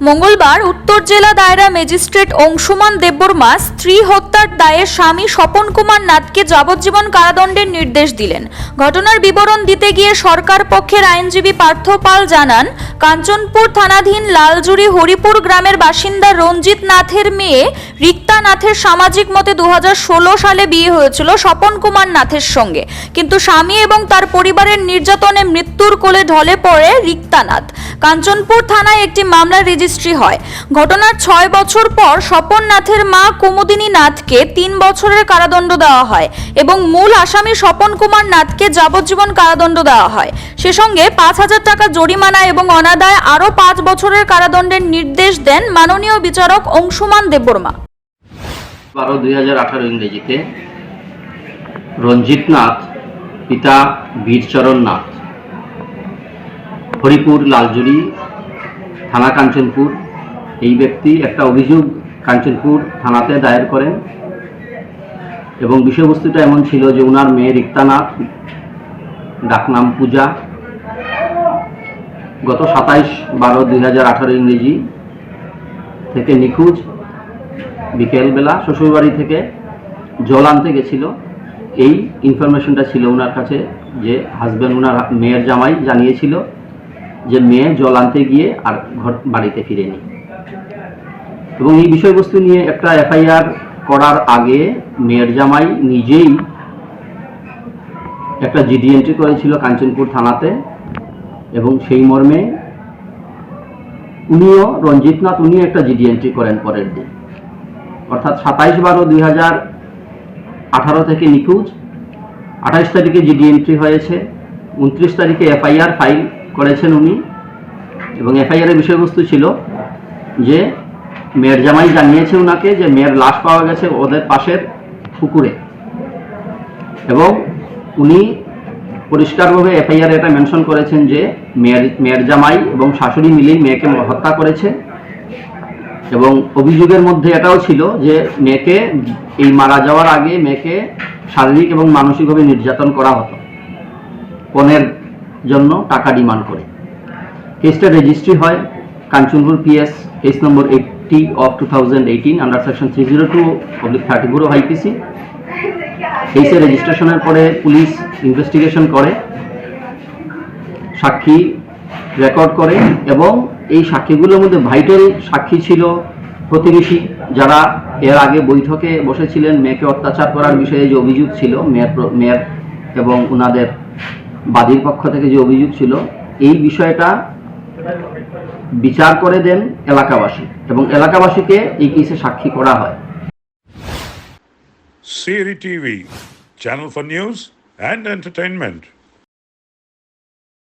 মঙ্গলবার উত্তর জেলা দায়রা ম্যাজিস্ট্রেট অংশুমান দেববর্মা স্ত্রী হত্যার দায়ে স্বামী স্বপন কুমার নাথকে যাবজ্জীবন কারাদণ্ডের নির্দেশ দিলেন। ঘটনার বিবরণ দিতে গিয়ে সরকার পক্ষের আইনজীবী পার্থ পাল জানান, কাঞ্চনপুর থানাধীন লালজুড়ি হরিপুর গ্রামের বাসিন্দা রঞ্জিত নাথের মেয়ে রিক্তা নাথের সামাজিক মতে 2016 সালে বিয়ে হয়েছিল স্বপন কুমার নাথের সঙ্গে, কিন্তু স্বামী এবং তার পরিবারের নির্যাতনে মৃত্যুর কোলে ঢলে পড়ে রিক্তা নাথ। কাঞ্চনপুর থানায় একটি মামলা রেজিস্ট্রি হয়। ঘটনার 6 বছর পর স্বপন নাথের মা কুমুদিনী নাথকে 3 বছরের কারাদণ্ড দেওয়া হয় এবং মূল আসামি স্বপন কুমার নাথকে যাবজ্জীবন কারাদণ্ড দেওয়া হয়। সে সঙ্গে 5,000 টাকা জরিমানা এবং অনাদায়ে আরও 5 বছরের কারাদণ্ডের নির্দেশ দেন মাননীয় বিচারক অংশুমান দেববর্মা। 12/2018 ইংরেজিতে রঞ্জিত নাথ পিতা বীরচরণ নাথ, হরিপুর লালজুড়ি থানা কাঞ্চনপুর, এই ব্যক্তি একটা অভিযোগ কাঞ্চনপুর থানাতে দায়ের করেন এবং বিষয়বস্তুটা এমন ছিল যে ওনার মেয়ে রিক্তা নাথ, ডাকনাম পূজা, গত 27/12/2018 ইংরেজি থেকে নিখোঁজ। বিকেলবেলা শ্বশুরবাড়ি থেকে জল আনতে গেছিল, এই ইনফরমেশনটা ছিল ওনার কাছে যে হাজব্যান্ড, ওনার মেয়ের জামাই জানিয়েছিল যে মেয়ে জল আনতে গিয়ে আর ঘর বাড়িতে ফিরেনি। এবং এই বিষয়বস্তু নিয়ে একটা এফআইআর করার আগে মেয়ের জামাই নিজেই একটা জিডি এন্ট্রি করেছিল কাঞ্চনপুর থানাতে এবং সেই মর্মে রঞ্জিত নাথ উনিও একটা জিডি এন্ট্রি করেন পরের দিন, অর্থাৎ 27/12/2018 থেকে নিখোঁজ। 28 তারিখে জিডি এন্ট্রি হয়েছে, 29 তারিখে এফআইআর ফাইল করেছেন উনি এবং এফআইআরের বিষয়বস্তু ছিল যে মেয়ের জামাই জানিয়েছে ওনাকে যে মেয়ের লাশ পাওয়া গেছে ওদের পাশের পুকুরে এবং উনি পরিষ্কারভাবে এফআইআর এটা মেনশন করেছেন যে মেয়ের জামাই এবং শাশুড়ি মিলেই মেয়েকে হত্যা করেছে এবং অভিযোগের মধ্যে এটাও ছিল যে মেয়েকে এই মারা যাওয়ার আগে মেয়েকে শারীরিক এবং মানসিকভাবে নির্যাতন করা হতো পণের জন্য টাকা ডিমান্ড করে। কেসটা রেজিস্ট্রি হয় Kanchanpur PS case number 80/2018 under section 302/34 IPC. কেসে রেজিস্ট্রেশনের পরে পুলিশ ইনভেস্টিগেশন করে, সাক্ষী রেকর্ড করে এবং এই সাক্ষীগুলোর মধ্যে ভাইটাল সাক্ষী ছিল প্রতিবেশী, যারা এর আগে বৈঠকে বসেছিলেন মেয়েকে অত্যাচার করার বিষয়ে যে অভিযোগ ছিল মেয়ের এবং ওনাদের বাদীর পক্ষ থেকে যে অভিযোগ ছিল, এই বিষয়টা বিচার করে দেন এলাকাবাসী এবং এলাকাবাসীকে এই কেসে সাক্ষী করা হয়। CRI TV, channel for news and entertainment.